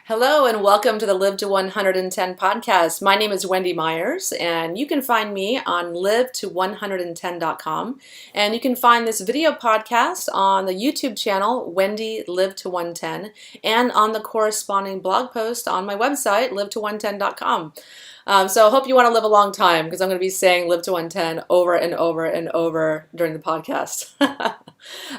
Hello and welcome to the Live to 110 podcast. My name is Wendy Myers and you can find me on live to110.com and you can find this video podcast on the YouTube channel Wendy Live to 110 and on the corresponding blog post on my website live to110.com. So I hope you want to live a long time because I'm going to be saying live to 110 over and over and over during the podcast.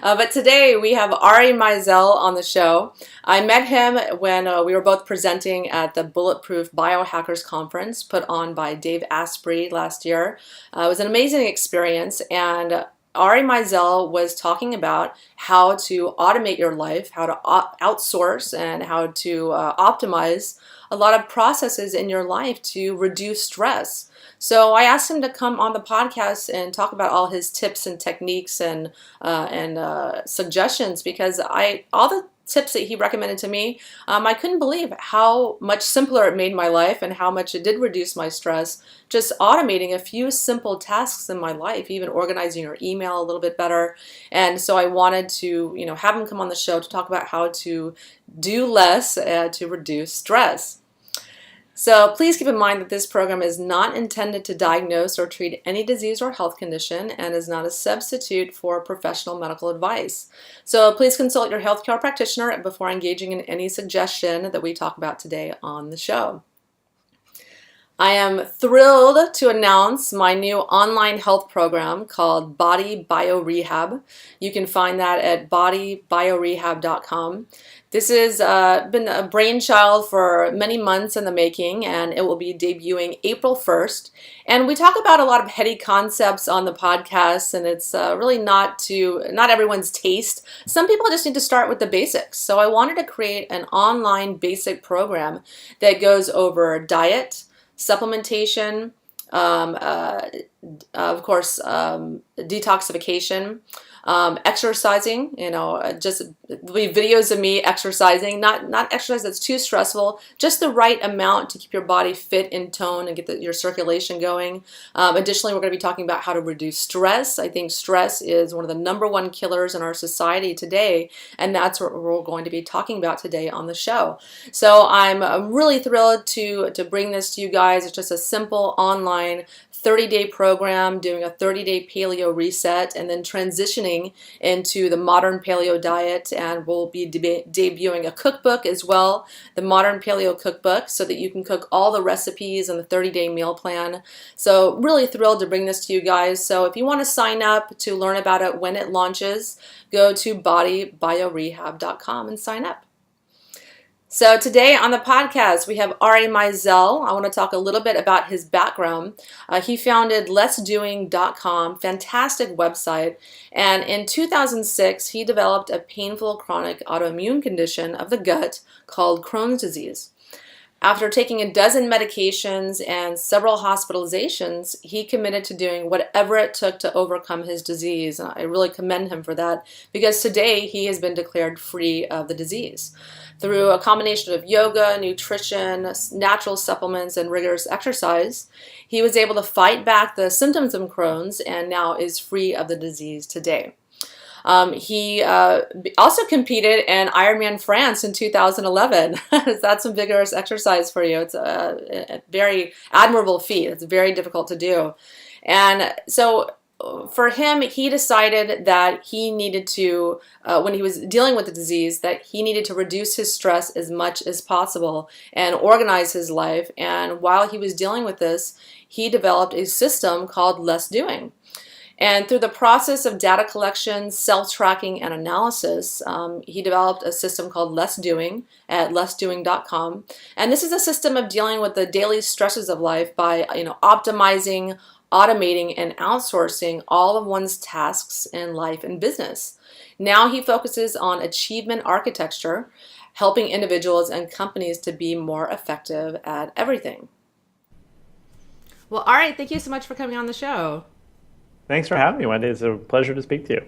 But today we have Ari Meisel on the show. I met him when we were both presenting at the Bulletproof Biohackers Conference put on by Dave Asprey last year. It was an amazing experience, and Ari Meisel was talking about how to automate your life, how to outsource, and how to optimize a lot of processes in your life to reduce stress. So I asked him to come on the podcast and talk about all his tips and techniques and suggestions, because all the tips that he recommended to me, I couldn't believe how much simpler it made my life and how much it did reduce my stress, just automating a few simple tasks in my life, even organizing your email a little bit better. And so I wanted to, have him come on the show to talk about how to do less to reduce stress. So please keep in mind that this program is not intended to diagnose or treat any disease or health condition and is not a substitute for professional medical advice. So please consult your healthcare practitioner before engaging in any suggestion that we talk about today on the show. I am thrilled to announce my new online health program called Body Bio Rehab. You can find that at bodybiorehab.com. This has been a brainchild for many months in the making, and it will be debuting April 1st. And we talk about a lot of heady concepts on the podcast, and it's really not everyone's taste. Some people just need to start with the basics. So I wanted to create an online basic program that goes over diet, supplementation, of course, detoxification, exercising, just be videos of me exercising, not exercise that's too stressful, just the right amount to keep your body fit in tone and get your circulation going. Additionally, we're going to be talking about how to reduce stress. I think stress is one of the number one killers in our society today, and that's what we're going to be talking about today on the show. So I'm really thrilled to bring this to you guys. It's just a simple online 30-day program, doing a 30-day paleo reset, and then transitioning into the modern paleo diet. And we'll be debuting a cookbook as well, the Modern Paleo Cookbook, so that you can cook all the recipes and the 30-day meal plan. So really thrilled to bring this to you guys. So if you want to sign up to learn about it when it launches, go to bodybiorehab.com and sign up. So today on the podcast, we have Ari Meisel. I want to talk a little bit about his background. He founded lessdoing.com, fantastic website. And in 2006, he developed a painful chronic autoimmune condition of the gut called Crohn's disease. After taking a dozen medications and several hospitalizations, he committed to doing whatever it took to overcome his disease. And I really commend him for that, because today he has been declared free of the disease. Through a combination of yoga, nutrition, natural supplements, and rigorous exercise, he was able to fight back the symptoms of Crohn's and now is free of the disease today. He also competed in Ironman France in 2011. That's some vigorous exercise for you. It's a very admirable feat. It's very difficult to do. And so for him, he decided that he needed to, when he was dealing with the disease, that he needed to reduce his stress as much as possible and organize his life. And while he was dealing with this, he developed a system called Less Doing. And through the process of data collection, self-tracking, and analysis, he developed a system called Less Doing at lessdoing.com. And this is a system of dealing with the daily stresses of life by, optimizing, automating, and outsourcing all of one's tasks in life and business. Now he focuses on achievement architecture, helping individuals and companies to be more effective at everything. Well, all right. Thank you so much for coming on the show. Thanks for having me, Wendy. It's a pleasure to speak to you.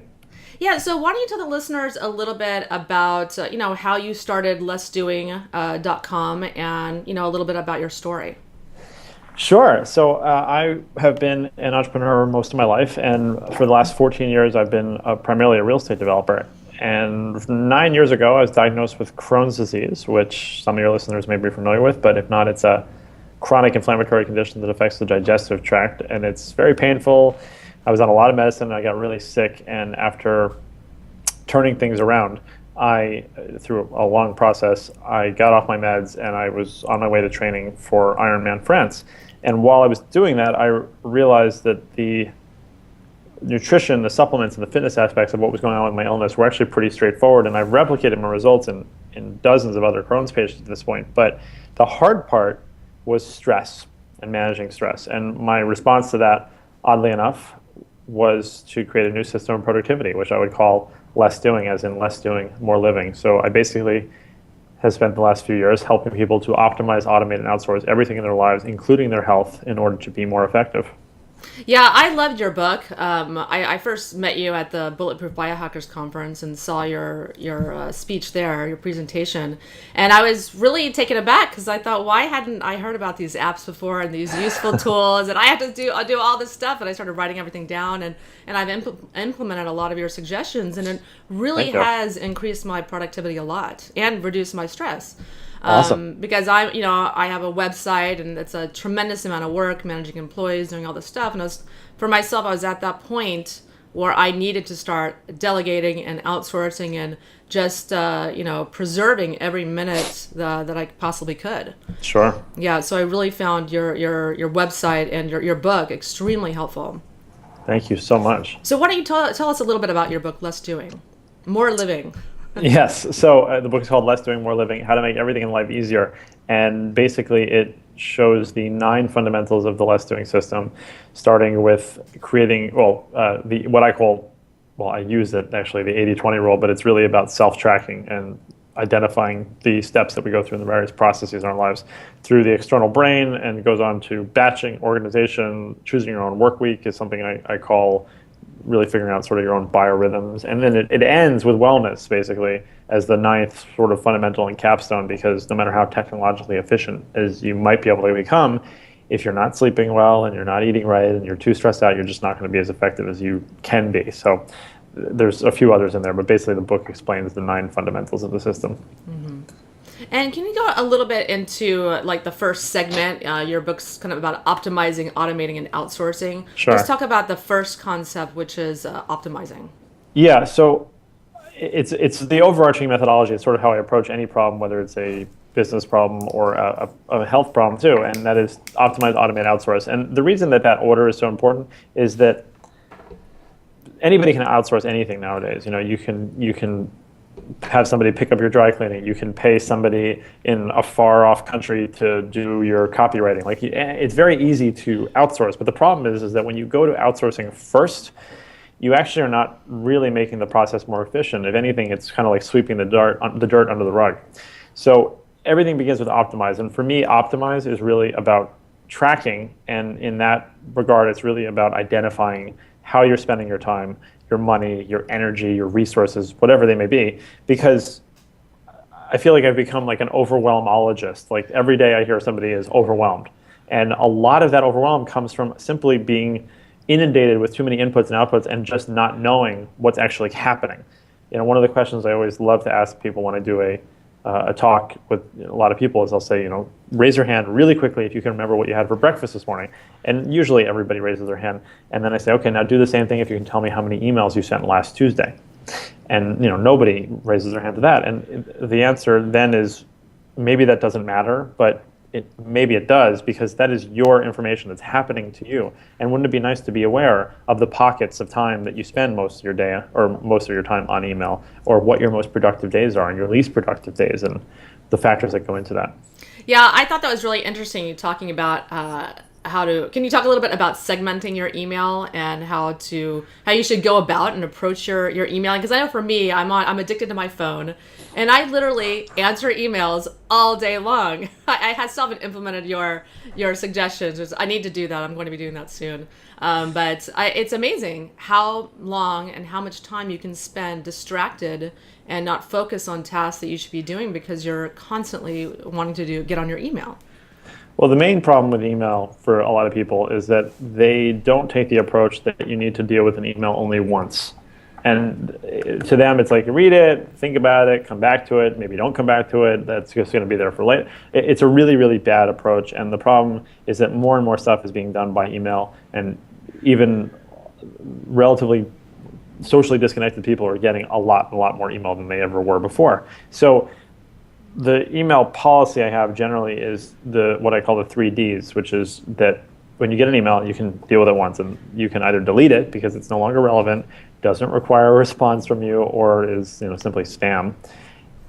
Yeah, so why don't you tell the listeners a little bit about, how you started lessdoing.com and, a little bit about your story. Sure. So I have been an entrepreneur most of my life, and for the last 14 years, I've been primarily a real estate developer. And 9 years ago, I was diagnosed with Crohn's disease, which some of your listeners may be familiar with, but if not, it's a chronic inflammatory condition that affects the digestive tract, and it's very painful. I was on a lot of medicine, and I got really sick, and after turning things around, through a long process, I got off my meds, and I was on my way to training for Ironman France. And while I was doing that, I realized that the nutrition, the supplements, and the fitness aspects of what was going on with my illness were actually pretty straightforward, and I've replicated my results in dozens of other Crohn's patients at this point. But the hard part was stress and managing stress. And my response to that, oddly enough, was to create a new system of productivity, which I would call less doing, as in less doing, more living. So I basically have spent the last few years helping people to optimize, automate, and outsource everything in their lives, including their health, in order to be more effective. Yeah, I loved your book. I first met you at the Bulletproof Biohackers Conference and saw your speech there, your presentation, and I was really taken aback because I thought, why hadn't I heard about these apps before and these useful tools? And I have to do all this stuff, and I started writing everything down, and I've implemented a lot of your suggestions, and it really has increased my productivity a lot and reduced my stress. Awesome. Because I have a website, and it's a tremendous amount of work managing employees, doing all this stuff. And for myself, I was at that point where I needed to start delegating and outsourcing and just, preserving every minute that I possibly could. Sure. Yeah. So I really found your website and your book extremely helpful. Thank you so much. So why don't you tell us a little bit about your book, Less Doing, More Living? Yes. So the book is called Less Doing, More Living, How to Make Everything in Life Easier. And basically it shows the 9 fundamentals of the less doing system, starting with creating, what I call, I use it actually, the 80-20 rule, but it's really about self-tracking and identifying the steps that we go through in the various processes in our lives through the external brain, and goes on to batching, organization, choosing your own work week is something I call really figuring out sort of your own biorhythms. And then it ends with wellness, basically, as the 9th sort of fundamental and capstone, because no matter how technologically efficient as you might be able to become, if you're not sleeping well and you're not eating right and you're too stressed out, you're just not going to be as effective as you can be. So there's a few others in there, but basically the book explains the 9 fundamentals of the system. Mm-hmm. And can you go a little bit into like the first segment? Your book's kind of about optimizing, automating, and outsourcing. Sure. Let's talk about the first concept, which is optimizing. Yeah, so it's the overarching methodology. It's sort of how I approach any problem, whether it's a business problem or a health problem too, and that is optimize, automate, outsource. And the reason that order is so important is that anybody can outsource anything nowadays. You can have somebody pick up your dry cleaning. You can pay somebody in a far-off country to do your copywriting. It's very easy to outsource, but the problem is that when you go to outsourcing first, you actually are not really making the process more efficient. If anything, it's kind of like sweeping the dirt under the rug. So everything begins with optimize, and for me, optimize is really about tracking, and in that regard, it's really about identifying how you're spending your time, your money, your energy, your resources, whatever they may be, because I feel like I've become like an overwhelmologist. Like every day I hear somebody is overwhelmed. And a lot of that overwhelm comes from simply being inundated with too many inputs and outputs and just not knowing what's actually happening. One of the questions I always love to ask people when I do a talk with a lot of people is I'll say, raise your hand really quickly if you can remember what you had for breakfast this morning. And usually everybody raises their hand. And then I say, okay, now do the same thing if you can tell me how many emails you sent last Tuesday. And nobody raises their hand to that. And the answer then is maybe that doesn't matter, but maybe it does, because that is your information that's happening to you. And wouldn't it be nice to be aware of the pockets of time that you spend most of your day or most of your time on email, or what your most productive days are and your least productive days, and the factors that go into that? Yeah, I thought that was really interesting, you talking about can you talk a little bit about segmenting your email and how you should go about and approach your emailing? Because I know for me, I'm addicted to my phone, and I literally answer emails all day long. I had still haven't implemented your suggestions. I need to do that. I'm going to be doing that soon. But it's amazing how long and how much time you can spend distracted and not focus on tasks that you should be doing because you're constantly wanting to get on your email. Well, the main problem with email for a lot of people is that they don't take the approach that you need to deal with an email only once. And to them, it's like, read it, think about it, come back to it. Maybe don't come back to it. That's just going to be there for later. It's a really, really bad approach. And the problem is that more and more stuff is being done by email, and even relatively socially disconnected people are getting a lot more email than they ever were before. So the email policy I have generally is what I call the 3Ds, which is that when you get an email, you can deal with it once, and you can either delete it because it's no longer relevant, doesn't require a response from you, or is simply spam.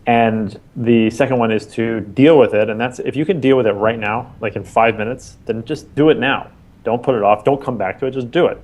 And the second one is to deal with it, and that's if you can deal with it right now, like in 5 minutes, then just do it now. Don't put it off. Don't come back to it. Just do it.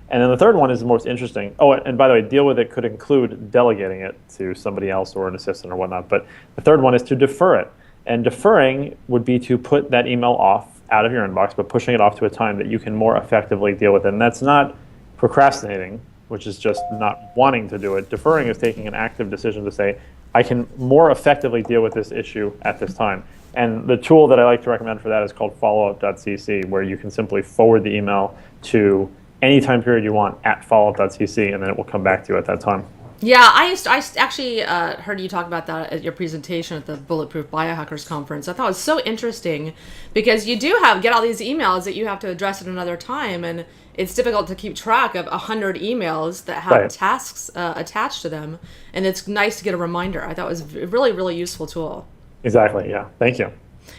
And then the third one is the most interesting. Oh, and by the way, deal with it could include delegating it to somebody else or an assistant or whatnot. But the third one is to defer it. And deferring would be to put that email off out of your inbox, but pushing it off to a time that you can more effectively deal with it. And that's not procrastinating, which is just not wanting to do it. Deferring is taking an active decision to say, I can more effectively deal with this issue at this time. And the tool that I like to recommend for that is called followup.cc, where you can simply forward the email to any time period you want at followup.cc, and then it will come back to you at that time. Yeah, I actually heard you talk about that at your presentation at the Bulletproof Biohackers Conference. I thought it was so interesting because you do get all these emails that you have to address at another time, and it's difficult to keep track of 100 emails that have tasks attached to them, and it's nice to get a reminder. I thought it was a really, really useful tool. Exactly, yeah. Thank you.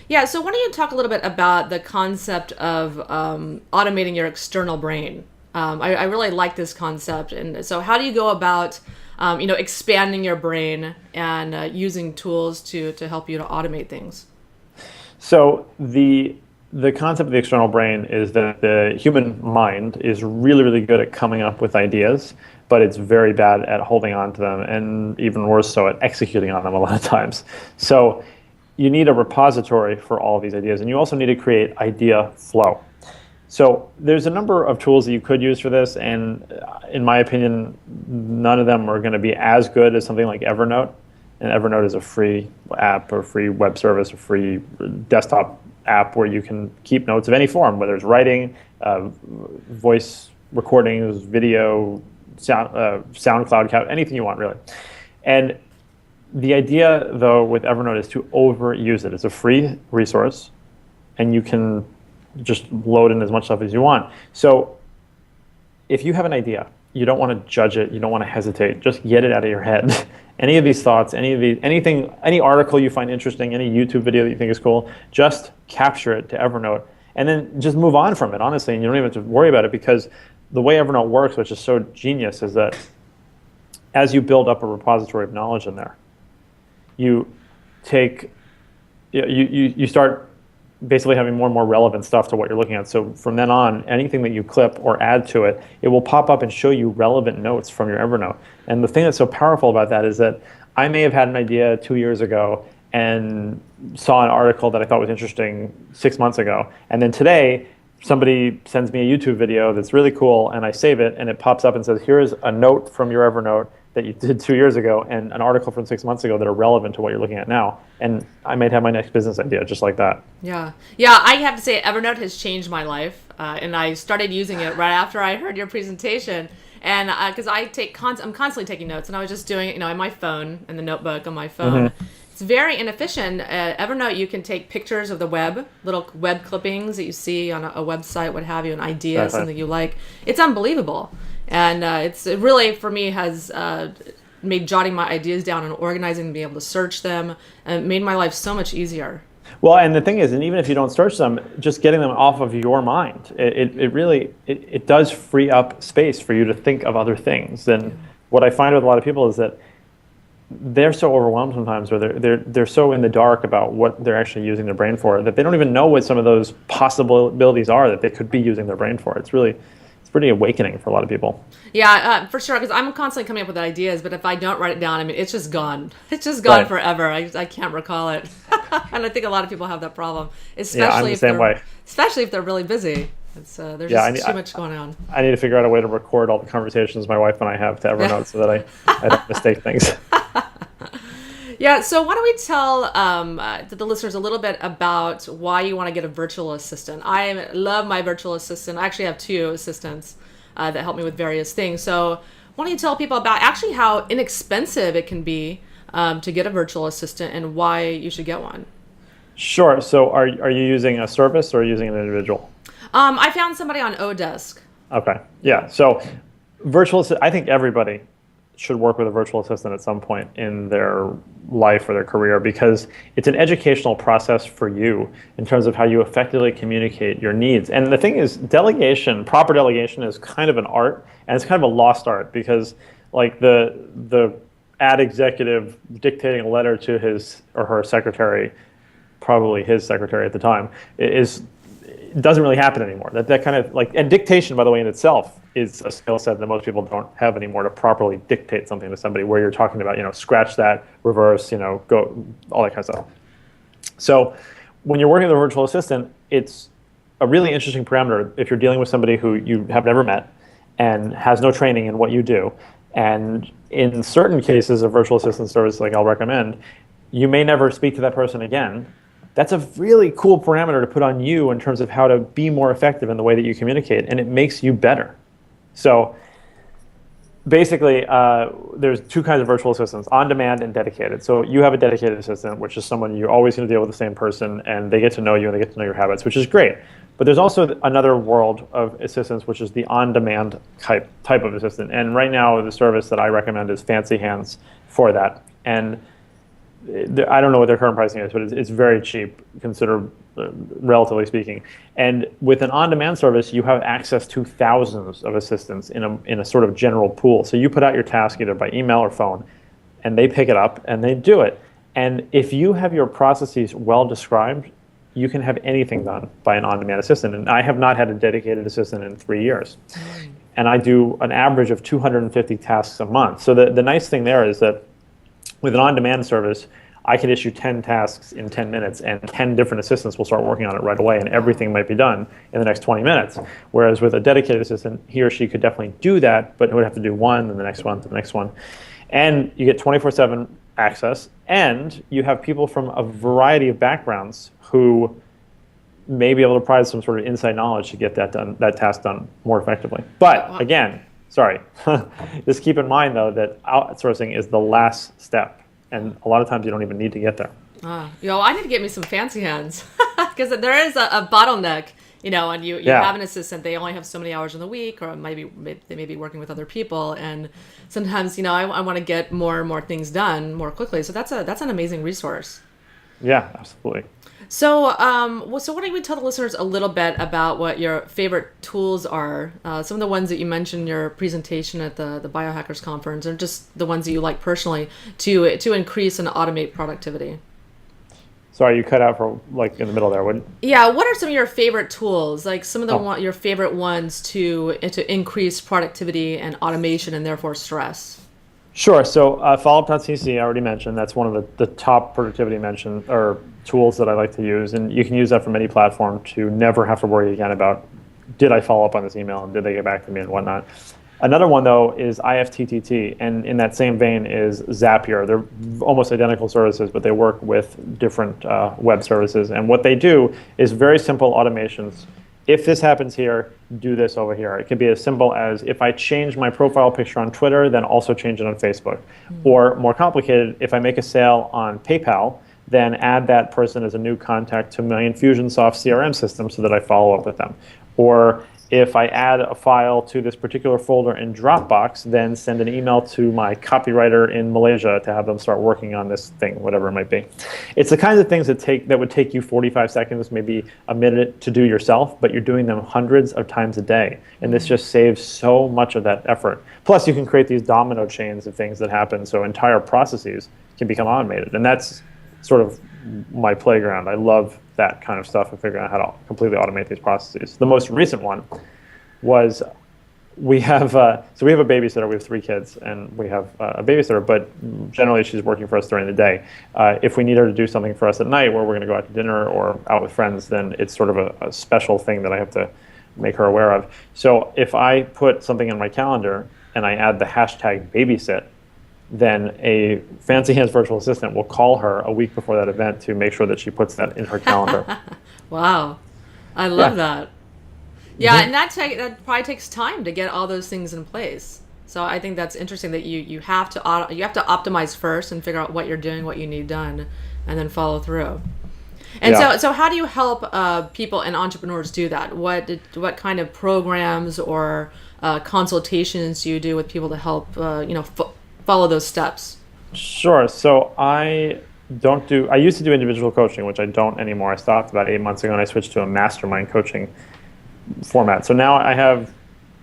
Yeah, so why don't you talk a little bit about the concept of automating your external brain? I really like this concept, and so how do you go about expanding your brain and using tools to help you to automate things? So the concept of the external brain is that the human mind is really, really good at coming up with ideas, but it's very bad at holding on to them, and even worse so at executing on them a lot of times. So you need a repository for all of these ideas, and you also need to create idea flow. So there's a number of tools that you could use for this, and in my opinion, none of them are going to be as good as something like Evernote. And Evernote is a free app or free web service, a free desktop app where you can keep notes of any form, whether it's writing, voice recordings, video, SoundCloud, anything you want, really. And the idea, though, with Evernote is to overuse it. It's a free resource, and you can just load in as much stuff as you want. So if you have an idea, you don't want to judge it, you don't want to hesitate, just get it out of your head. Any of these thoughts, any article you find interesting, any YouTube video that you think is cool, just capture it to Evernote and then just move on from it, honestly, and you don't even have to worry about it, because the way Evernote works, which is so genius, is that as you build up a repository of knowledge in there, you start basically having more and more relevant stuff to what you're looking at. So from then on, anything that you clip or add to it, it will pop up and show you relevant notes from your Evernote. And the thing that's so powerful about that is that I may have had an idea 2 years ago and saw an article that I thought was interesting 6 months ago. And then today, somebody sends me a YouTube video that's really cool, and I save it, and it pops up and says, here's a note from your Evernote that you did 2 years ago and an article from 6 months ago that are relevant to what you're looking at now. And I might have my next business idea just like that. Yeah, I have to say Evernote has changed my life, and I started using it right after I heard your presentation. And because I'm constantly taking notes, and I was just doing it, in my phone, in the notebook on my phone. Mm-hmm. It's very inefficient. Evernote, you can take pictures of the web, little web clippings that you see on a website, what have you, an idea, something you like. It's unbelievable. And it really, for me, has made jotting my ideas down and organizing and being able to search them, and it made my life so much easier. Well, and the thing is, and even if you don't search them, just getting them off of your mind, it really does free up space for you to think of other things. And what I find with a lot of people is that they're so overwhelmed sometimes, or they're so in the dark about what they're actually using their brain for, that they don't even know what some of those possibilities are that they could be using their brain for. It's pretty awakening for a lot of people. Yeah, for sure, because I'm constantly coming up with ideas, but if I don't write it down, it's just gone. It's just gone forever. I can't recall it. And I think a lot of people have that problem, especially if they're really busy. There's just too much going on. I need to figure out a way to record all the conversations my wife and I have to Evernote so that I don't mistake things. Yeah, so why don't we tell the listeners a little bit about why you want to get a virtual assistant. I love my virtual assistant. I actually have 2 assistants that help me with various things. So why don't you tell people about actually how inexpensive it can be to get a virtual assistant and why you should get one? Sure. So are you using a service or using an individual? I found somebody on Odesk. Okay. Yeah. So I think everybody should work with a virtual assistant at some point in their life or their career, because it's an educational process for you in terms of how you effectively communicate your needs. And the thing is, proper delegation is kind of an art, and it's kind of a lost art, because like the ad executive dictating a letter to his or her secretary, probably his secretary at the time, doesn't really happen anymore. That kind of like, and dictation, by the way, in itself is a skill set that most people don't have anymore, to properly dictate something to somebody, where you're talking about, scratch that, reverse, go, all that kind of stuff. So when you're working with a virtual assistant, it's a really interesting parameter if you're dealing with somebody who you have never met and has no training in what you do. And in certain cases of virtual assistant service, like I'll recommend, you may never speak to that person again. That's a really cool parameter to put on you in terms of how to be more effective in the way that you communicate, and it makes you better. So basically, there's two kinds of virtual assistants: on-demand and dedicated. So you have a dedicated assistant, which is someone you're always going to deal with the same person, and they get to know you and they get to know your habits, which is great. But there's also another world of assistants, which is the on-demand type of assistant. And right now, the service that I recommend is Fancy Hands for that. And I don't know what their current pricing is, but it's very cheap, considered relatively speaking. And with an on-demand service, you have access to thousands of assistants in a sort of general pool. So you put out your task either by email or phone, and they pick it up and they do it. And if you have your processes well described, you can have anything done by an on-demand assistant. And I have not had a dedicated assistant in 3 years. And I do an average of 250 tasks a month. So the nice thing there is that with an on-demand service, I can issue 10 tasks in 10 minutes, and 10 different assistants will start working on it right away, and everything might be done in the next 20 minutes. Whereas with a dedicated assistant, he or she could definitely do that, but would have to do one, and the next one, and the next one. And you get 24/7 access, and you have people from a variety of backgrounds who may be able to provide some sort of inside knowledge to get that task done more effectively. But again, sorry, just keep in mind though that outsourcing is the last step, and a lot of times you don't even need to get there. I need to get me some Fancy Hands, because there is a bottleneck, and you have an assistant, they only have so many hours in the week, or maybe they may be working with other people, and sometimes I want to get more and more things done more quickly. So that's an amazing resource. Yeah, absolutely. So, so why don't we tell the listeners a little bit about what your favorite tools are? Some of the ones that you mentioned in your presentation at the Biohackers Conference, or just the ones that you like personally to increase and automate productivity. Sorry, you cut out for like in the middle there. What? Yeah, what are some of your favorite tools? Like some of your favorite ones to increase productivity and automation, and therefore stress. Sure. So followup.cc, I already mentioned. That's one of the top productivity tools that I like to use. And you can use that from any platform to never have to worry again about, did I follow up on this email and did they get back to me and whatnot. Another one, though, is Ifttt. And in that same vein is Zapier. They're almost identical services, but they work with different web services. And what they do is very simple automations. If this happens here, do this over here. It could be as simple as, if I change my profile picture on Twitter, then also change it on Facebook. Mm-hmm. Or more complicated, if I make a sale on PayPal, then add that person as a new contact to my Infusionsoft CRM system so that I follow up with them. Or if I add a file to this particular folder in Dropbox, then send an email to my copywriter in Malaysia to have them start working on this thing, whatever it might be. It's the kinds of things that would take you 45 seconds, maybe a minute to do yourself, but you're doing them hundreds of times a day. And this just saves so much of that effort. Plus, you can create these domino chains of things that happen, so entire processes can become automated. And that's sort of my playground. I love that kind of stuff and figuring out how to completely automate these processes. The most recent one was we have a babysitter. We have 3 kids, and we have a babysitter, but generally she's working for us during the day. If we need her to do something for us at night, where we're going to go out to dinner or out with friends, then it's sort of a special thing that I have to make her aware of. So if I put something in my calendar and I add the hashtag babysit, then a Fancy Hands virtual assistant will call her a week before that event to make sure that she puts that in her calendar. Wow. I love that. Yeah, and that probably takes time to get all those things in place. So I think that's interesting that you have to optimize first and figure out what you're doing, what you need done, and then follow through. And so how do you help people and entrepreneurs do that? What kind of programs or consultations do you do with people to help follow those steps? Sure. So I used to do individual coaching, which I don't anymore. I stopped about 8 months ago, and I switched to a mastermind coaching format. So now I have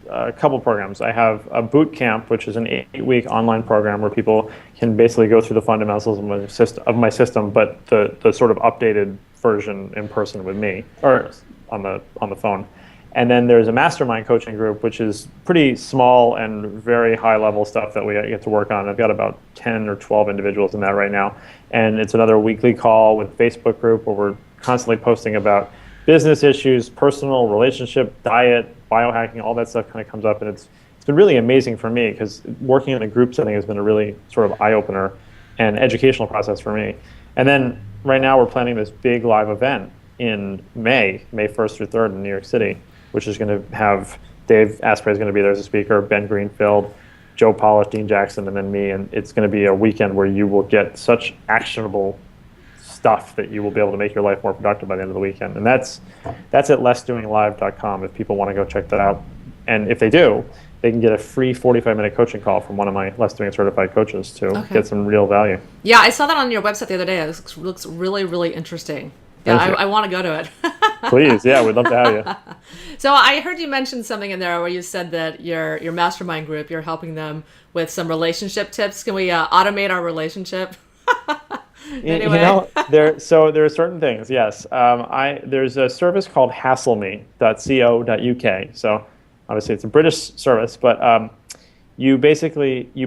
a couple programs. I have a boot camp, which is an 8-week online program where people can basically go through the fundamentals of my system, but the sort of updated version in person with me or on the phone. And then there's a mastermind coaching group, which is pretty small and very high level stuff that we get to work on. I've got about 10 or 12 individuals in that right now. And it's another weekly call with Facebook group where we're constantly posting about business issues, personal, relationship, diet, biohacking, all that stuff kind of comes up. And it's been really amazing for me because working in a group setting has been a really sort of eye-opener and educational process for me. And then right now we're planning this big live event in May 1st through 3rd in New York City, which is going to have Dave Asprey is going to be there as a speaker, Ben Greenfield, Joe Polish, Dean Jackson, and then me. And it's going to be a weekend where you will get such actionable stuff that you will be able to make your life more productive by the end of the weekend. And that's at lessdoinglive.com if people want to go check that out. And if they do, they can get a free 45-minute coaching call from one of my Less Doing certified coaches to get some real value. Yeah, I saw that on your website the other day. It looks really, really interesting. Yeah, I want to go to it. Please, yeah, we'd love to have you. So I heard you mention something in there where you said that your mastermind group, you're helping them with some relationship tips. Can we automate our relationship? Anyway. There are certain things, yes. There's a service called hassleme.co.uk. So obviously it's a British service, but you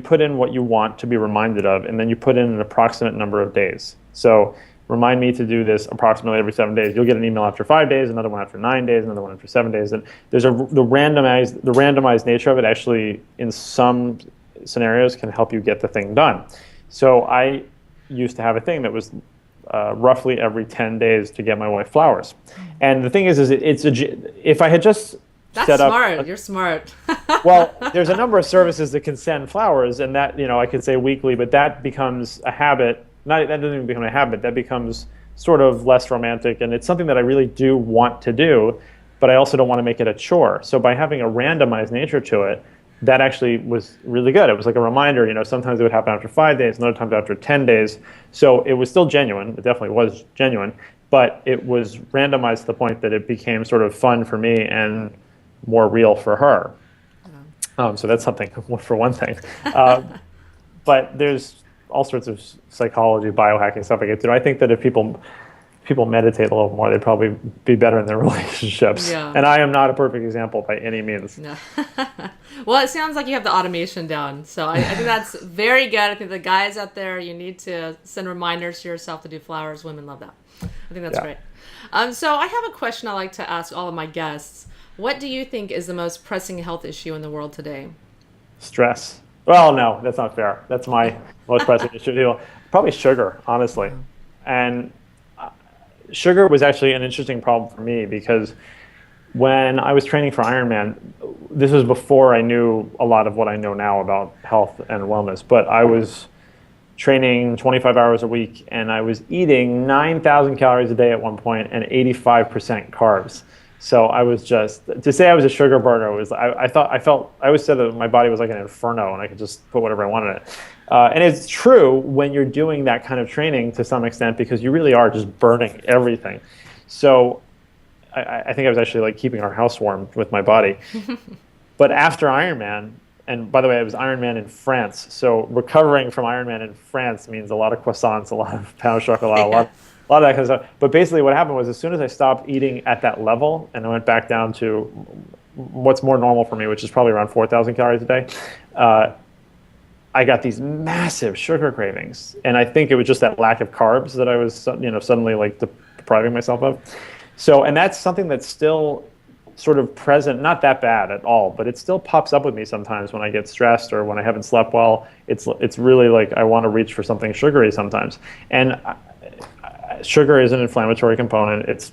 put in what you want to be reminded of, and then you put in an approximate number of days. So remind me to do this approximately every 7 days. You'll get an email after 5 days, another one after 9 days, another one after 7 days. And there's the randomized nature of it actually in some scenarios can help you get the thing done. So I used to have a thing that was roughly every 10 days to get my wife flowers. And the thing is if I had just That's smart. You're smart. Well, there's a number of services that can send flowers, and that, I could say weekly, but that becomes a habit. That doesn't even become a habit. That becomes sort of less romantic, and it's something that I really do want to do, but I also don't want to make it a chore. So by having a randomized nature to it, that actually was really good. It was like a reminder, sometimes it would happen after 5 days, and other times after 10 days. So it was still genuine. It definitely was genuine, but it was randomized to the point that it became sort of fun for me and more real for her. So that's something for one thing. But there's all sorts of psychology, biohacking stuff I get to. I think that if people meditate a little more, they'd probably be better in their relationships. Yeah. And I am not a perfect example by any means. No. Well, it sounds like you have the automation down. So I think that's very good. I think the guys out there, you need to send reminders to yourself to do flowers. Women love that. I think that's great. So I have a question I like to ask all of my guests. What do you think is the most pressing health issue in the world today? Stress. Well, no, that's not fair. That's my most pressing issue. Probably sugar, honestly. And sugar was actually an interesting problem for me because when I was training for Ironman, this was before I knew a lot of what I know now about health and wellness, but I was training 25 hours a week and I was eating 9,000 calories a day at one point and 85% carbs. So I was to say I was a sugar burner was, I always said that my body was like an inferno and I could just put whatever I wanted in it. And it's true when you're doing that kind of training to some extent because you really are just burning everything. So I think I was actually like keeping our house warm with my body. But after Ironman, and by the way, it was Ironman in France. So recovering from Ironman in France means a lot of croissants, a lot of pound chocolate, a lot of that kind of stuff. But basically what happened was as soon as I stopped eating at that level and I went back down to what's more normal for me, which is probably around 4,000 calories a day, I got these massive sugar cravings. And I think it was just that lack of carbs that I was suddenly like depriving myself of. So, and that's something that's still sort of present, not that bad at all, but it still pops up with me sometimes when I get stressed or when I haven't slept well. It's really like I want to reach for something sugary sometimes. And sugar is an inflammatory component. It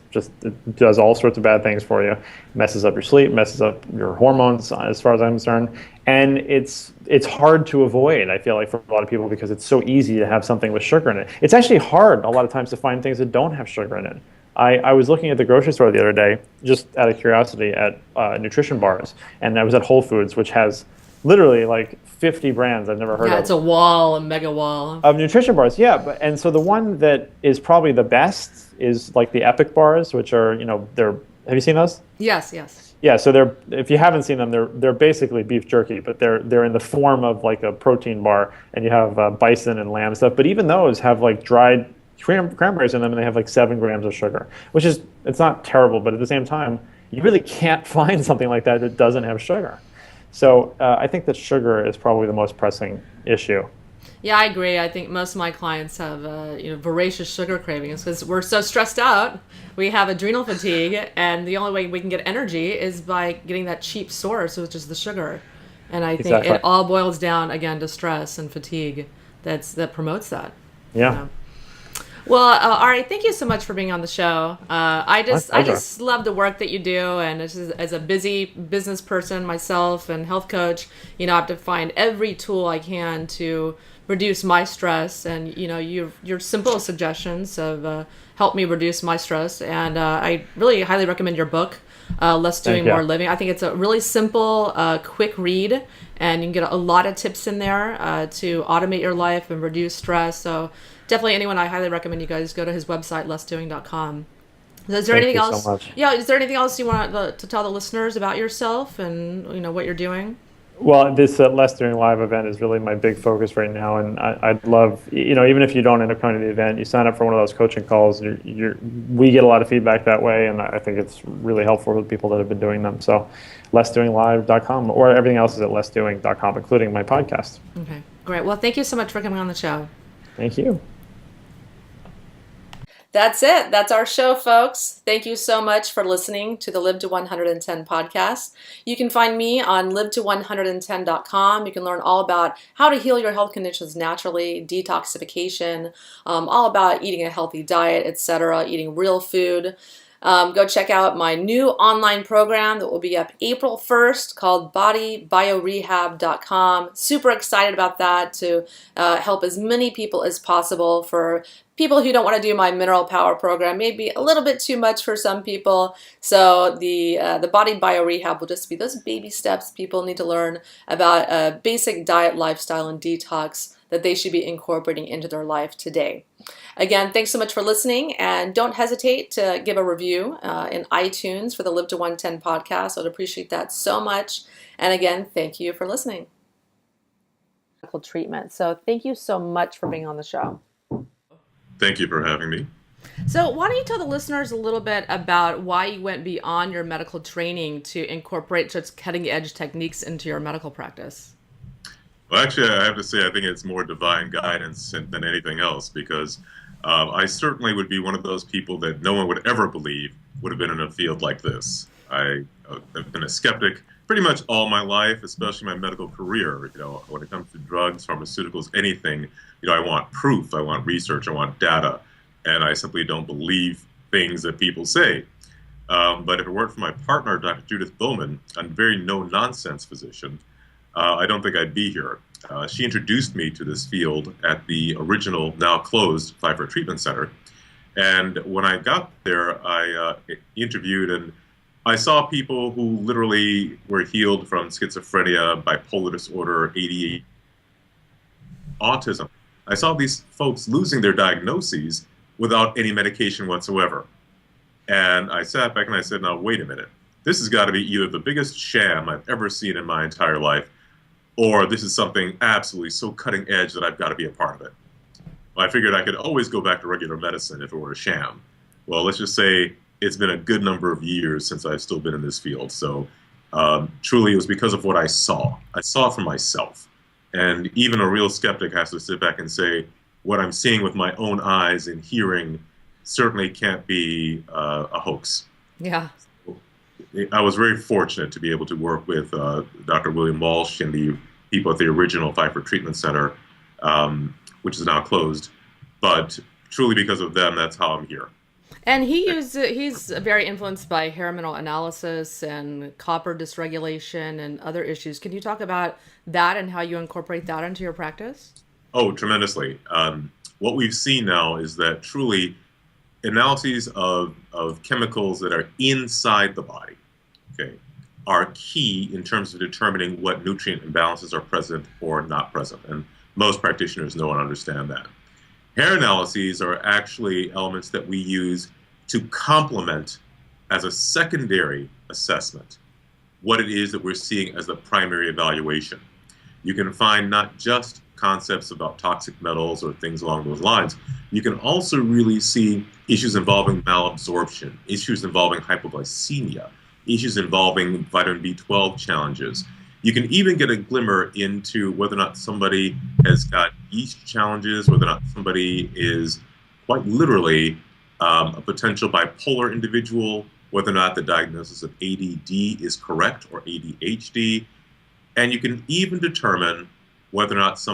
does all sorts of bad things for you. Messes up your sleep, messes up your hormones as far as I'm concerned. And it's hard to avoid, I feel like, for a lot of people because it's so easy to have something with sugar in it. It's actually hard a lot of times to find things that don't have sugar in it. I was looking at the grocery store the other day, just out of curiosity, at nutrition bars, and I was at Whole Foods, which has literally like 50 brands I've never heard Yeah, of it's a wall, a mega wall. of nutrition bars. Yeah, but and so the one that is probably the best is like the Epic bars, which are, they're, have you seen those? Yes, yes. Yeah, so they're, if you haven't seen them, they're basically beef jerky, but they're in the form of like a protein bar, and you have bison and lamb stuff. But even those have like dried cranberries in them, and they have like 7 grams of sugar, which is, it's not terrible, but at the same time, you really can't find something like that that doesn't have sugar. So I think that sugar is probably the most pressing issue. Yeah, I agree. I think most of my clients have voracious sugar cravings because we're so stressed out. We have adrenal fatigue, and the only way we can get energy is by getting that cheap source, which is the sugar. And I think Exactly. it all boils down again to stress and fatigue that promotes that. Yeah. You know? Well, Ari, thank you so much for being on the show. I just love the work that you do, and as a busy business person myself and health coach, I have to find every tool I can to reduce my stress. And your simple suggestions have helped me reduce my stress. And I really highly recommend your book, Less Doing, More Living. I think it's a really simple, quick read, and you can get a lot of tips in there to automate your life and reduce stress. So definitely anyone, I highly recommend you guys go to his website, lessdoing.com. Is there anything else? So much. Yeah, is there anything else you want to tell the listeners about yourself and what you're doing? Well, this Less Doing Live event is really my big focus right now, and I'd love, even if you don't end up coming to the event, you sign up for one of those coaching calls. We get a lot of feedback that way, and I think it's really helpful with people that have been doing them. So, lessdoinglive.com, or everything else is at lessdoing.com, including my podcast. Okay, great. Well, thank you so much for coming on the show. Thank you. That's it. That's our show, folks. Thank you so much for listening to the Live to 110 podcast. You can find me on live110.com. You can learn all about how to heal your health conditions naturally, detoxification, all about eating a healthy diet, etc., eating real food. Go check out my new online program that will be up April 1st called bodybiorehab.com. Super excited about that to help as many people as possible. For people who don't want to do my Mineral Power program, maybe a little bit too much for some people. So the Body Bio Rehab will just be those baby steps people need to learn about a basic diet, lifestyle, and detox that they should be incorporating into their life today. Again, thanks so much for listening, and don't hesitate to give a review in iTunes for the Live to 110 podcast. I'd appreciate that so much. And again, thank you for listening. Treatment. So thank you so much for being on the show. Thank you for having me. So why don't you tell the listeners a little bit about why you went beyond your medical training to incorporate such cutting-edge techniques into your medical practice? Well, actually, I have to say I think it's more divine guidance than anything else, because I certainly would be one of those people that no one would ever believe would have been in a field like this. I have been a skeptic pretty much all my life, especially my medical career. When it comes to drugs, pharmaceuticals, anything, I want proof, I want research, I want data, and I simply don't believe things that people say. But if it weren't for my partner, Dr. Judith Bowman, a very no-nonsense physician, I don't think I'd be here. She introduced me to this field at the original, now closed, Ifttt Treatment Center. And when I got there, I interviewed, and I saw people who literally were healed from schizophrenia, bipolar disorder, ADHD, autism. I saw these folks losing their diagnoses without any medication whatsoever. And I sat back and I said, now, wait a minute. This has got to be either the biggest sham I've ever seen in my entire life, or this is something absolutely so cutting edge that I've got to be a part of it. Well, I figured I could always go back to regular medicine if it were a sham. Well, let's just say it's been a good number of years since I've still been in this field. So truly it was because of what I saw. I saw it for myself. And even a real skeptic has to sit back and say, what I'm seeing with my own eyes and hearing certainly can't be a hoax. Yeah. I was very fortunate to be able to work with Dr. William Walsh and the people at the original Ifttt Treatment Center, which is now closed. But truly because of them, that's how I'm here. And he's very influenced by hair mineral analysis and copper dysregulation and other issues. Can you talk about that and how you incorporate that into your practice? Oh, tremendously. What we've seen now is that truly analyses of chemicals that are inside the body, okay, are key in terms of determining what nutrient imbalances are present or not present. And most practitioners know and understand that. Hair analyses are actually elements that we use to complement as a secondary assessment what it is that we're seeing as the primary evaluation. You can find not just concepts about toxic metals or things along those lines. You can also really see issues involving malabsorption, issues involving hypoglycemia, issues involving vitamin B12 challenges. You can even get a glimmer into whether or not somebody has got yeast challenges, whether or not somebody is quite literally a potential bipolar individual, whether or not the diagnosis of ADD is correct or ADHD. And you can even determine whether or not someone